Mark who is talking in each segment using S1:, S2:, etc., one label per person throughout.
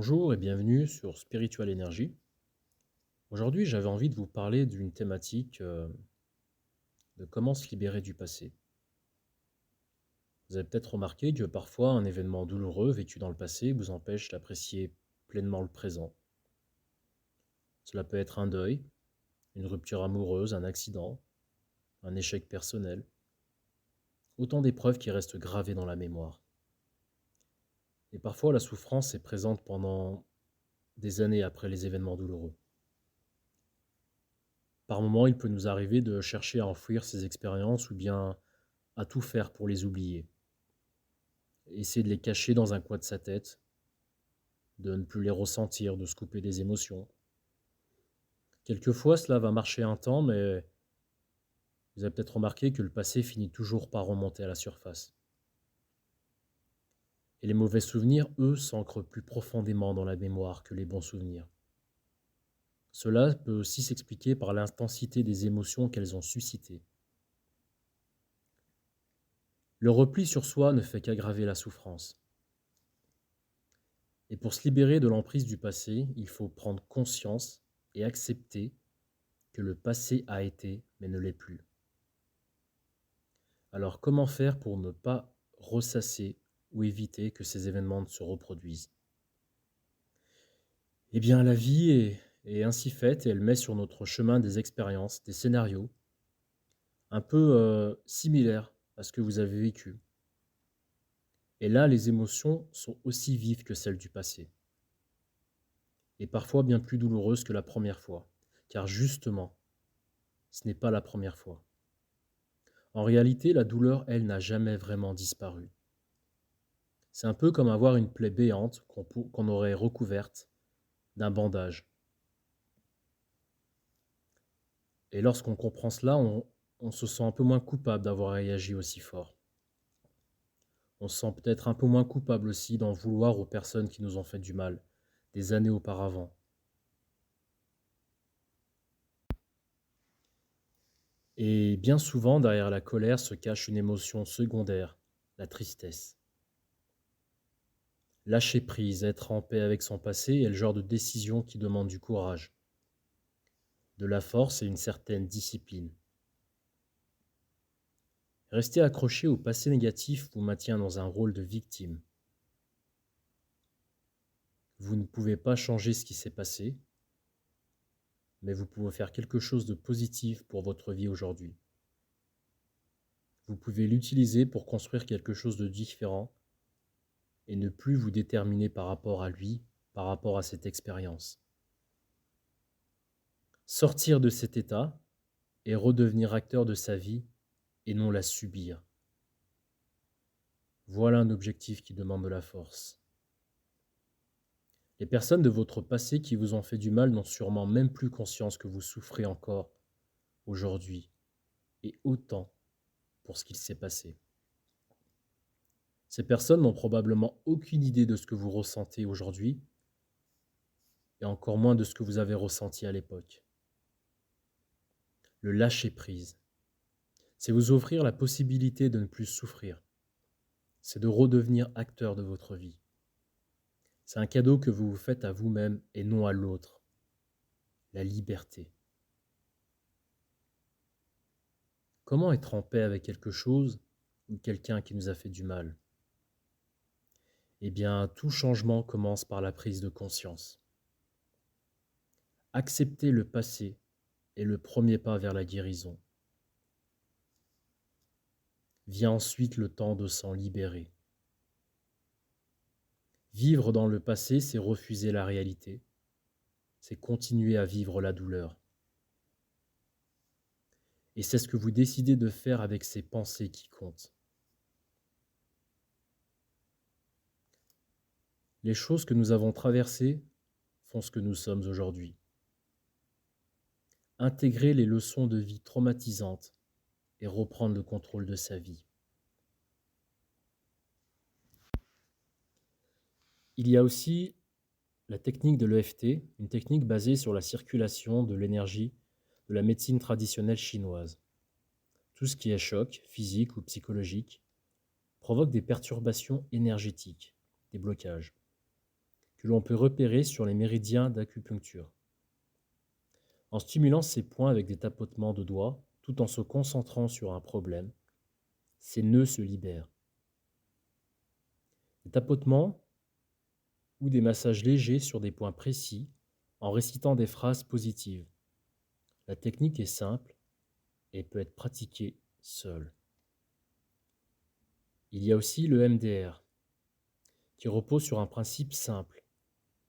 S1: Bonjour et bienvenue sur Spiritual Energy. Aujourd'hui, j'avais envie de vous parler d'une thématique de comment se libérer du passé. Vous avez peut-être remarqué que parfois un événement douloureux vécu dans le passé vous empêche d'apprécier pleinement le présent. Cela peut être un deuil, une rupture amoureuse, un accident, un échec personnel. Autant d'épreuves qui restent gravées dans la mémoire. Et parfois la souffrance est présente pendant des années après les événements douloureux. Par moments, il peut nous arriver de chercher à enfouir ces expériences ou bien à tout faire pour les oublier. Essayer de les cacher dans un coin de sa tête, de ne plus les ressentir, de se couper des émotions. Quelquefois, cela va marcher un temps, mais vous avez peut-être remarqué que le passé finit toujours par remonter à la surface. Et les mauvais souvenirs, eux, s'ancrent plus profondément dans la mémoire que les bons souvenirs. Cela peut aussi s'expliquer par l'intensité des émotions qu'elles ont suscitées. Le repli sur soi ne fait qu'aggraver la souffrance. Et pour se libérer de l'emprise du passé, il faut prendre conscience et accepter que le passé a été, mais ne l'est plus. Alors comment faire pour ne pas ressasser ou éviter que ces événements ne se reproduisent? Eh bien, la vie est ainsi faite et elle met sur notre chemin des expériences, des scénarios, un peu similaires à ce que vous avez vécu. Et là, les émotions sont aussi vives que celles du passé. Et parfois bien plus douloureuses que la première fois. Car justement, ce n'est pas la première fois. En réalité, la douleur, elle, n'a jamais vraiment disparu. C'est un peu comme avoir une plaie béante qu'on aurait recouverte d'un bandage. Et lorsqu'on comprend cela, on se sent un peu moins coupable d'avoir réagi aussi fort. On se sent peut-être un peu moins coupable aussi d'en vouloir aux personnes qui nous ont fait du mal, des années auparavant. Et bien souvent, derrière la colère se cache une émotion secondaire, la tristesse. Lâcher prise, être en paix avec son passé est le genre de décision qui demande du courage, de la force et une certaine discipline. Rester accroché au passé négatif vous maintient dans un rôle de victime. Vous ne pouvez pas changer ce qui s'est passé, mais vous pouvez faire quelque chose de positif pour votre vie aujourd'hui. Vous pouvez l'utiliser pour construire quelque chose de différent et ne plus vous déterminer par rapport à lui, par rapport à cette expérience. Sortir de cet état et redevenir acteur de sa vie et non la subir. Voilà un objectif qui demande de la force. Les personnes de votre passé qui vous ont fait du mal n'ont sûrement même plus conscience que vous souffrez encore aujourd'hui et autant pour ce qu'il s'est passé. Ces personnes n'ont probablement aucune idée de ce que vous ressentez aujourd'hui et encore moins de ce que vous avez ressenti à l'époque. Le lâcher-prise, c'est vous offrir la possibilité de ne plus souffrir. C'est de redevenir acteur de votre vie. C'est un cadeau que vous vous faites à vous-même et non à l'autre. La liberté. Comment être en paix avec quelque chose ou quelqu'un qui nous a fait du mal? Eh bien, tout changement commence par la prise de conscience. Accepter le passé est le premier pas vers la guérison. Vient ensuite le temps de s'en libérer. Vivre dans le passé, c'est refuser la réalité. C'est continuer à vivre la douleur. Et c'est ce que vous décidez de faire avec ces pensées qui comptent. Les choses que nous avons traversées font ce que nous sommes aujourd'hui. Intégrer les leçons de vie traumatisantes et reprendre le contrôle de sa vie. Il y a aussi la technique de l'EFT, une technique basée sur la circulation de l'énergie de la médecine traditionnelle chinoise. Tout ce qui est choc, physique ou psychologique, provoque des perturbations énergétiques, des blocages, que l'on peut repérer sur les méridiens d'acupuncture. En stimulant ces points avec des tapotements de doigts, tout en se concentrant sur un problème, ces nœuds se libèrent. Des tapotements ou des massages légers sur des points précis en récitant des phrases positives. La technique est simple et peut être pratiquée seule. Il y a aussi le MDR, qui repose sur un principe simple.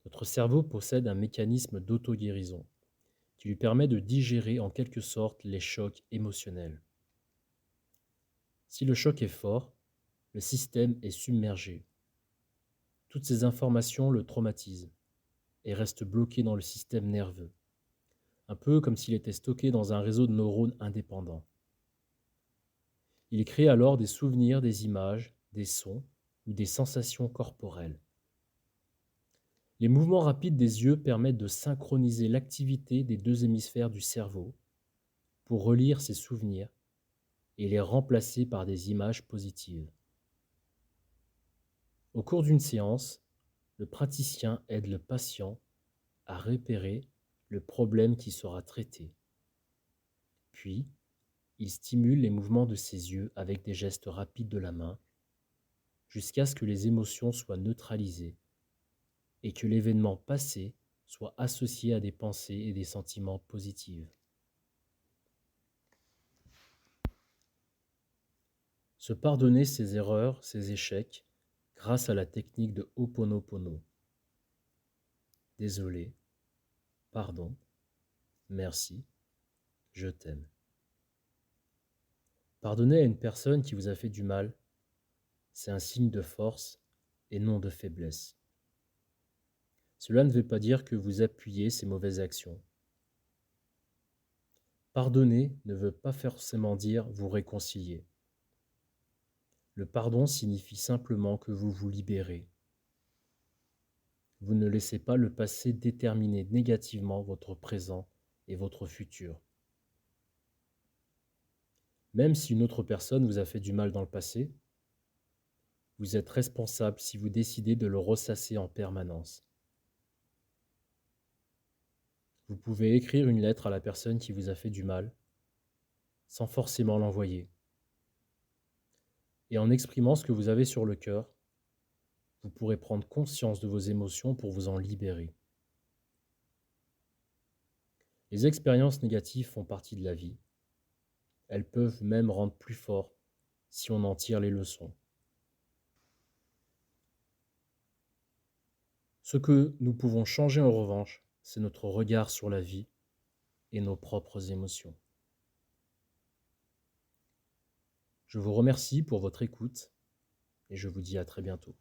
S1: Notre cerveau possède un mécanisme d'auto-guérison qui lui permet de digérer en quelque sorte les chocs émotionnels. Si le choc est fort, le système est submergé. Toutes ces informations le traumatisent et restent bloquées dans le système nerveux, un peu comme s'il était stocké dans un réseau de neurones indépendants. Il crée alors des souvenirs, des images, des sons ou des sensations corporelles. Les mouvements rapides des yeux permettent de synchroniser l'activité des deux hémisphères du cerveau pour relire ces souvenirs et les remplacer par des images positives. Au cours d'une séance, le praticien aide le patient à repérer le problème qui sera traité. Puis, il stimule les mouvements de ses yeux avec des gestes rapides de la main jusqu'à ce que les émotions soient neutralisées et que l'événement passé soit associé à des pensées et des sentiments positifs. Se pardonner ses erreurs, ses échecs, grâce à la technique de Ho'oponopono. Désolé, pardon, merci, je t'aime. Pardonner à une personne qui vous a fait du mal, c'est un signe de force et non de faiblesse. Cela ne veut pas dire que vous appuyez ces mauvaises actions. Pardonner ne veut pas forcément dire vous réconcilier. Le pardon signifie simplement que vous vous libérez. Vous ne laissez pas le passé déterminer négativement votre présent et votre futur. Même si une autre personne vous a fait du mal dans le passé, vous êtes responsable si vous décidez de le ressasser en permanence. Vous pouvez écrire une lettre à la personne qui vous a fait du mal, sans forcément l'envoyer. Et en exprimant ce que vous avez sur le cœur, vous pourrez prendre conscience de vos émotions pour vous en libérer. Les expériences négatives font partie de la vie. Elles peuvent même rendre plus fort si on en tire les leçons. Ce que nous pouvons changer en revanche, c'est notre regard sur la vie et nos propres émotions. Je vous remercie pour votre écoute et je vous dis à très bientôt.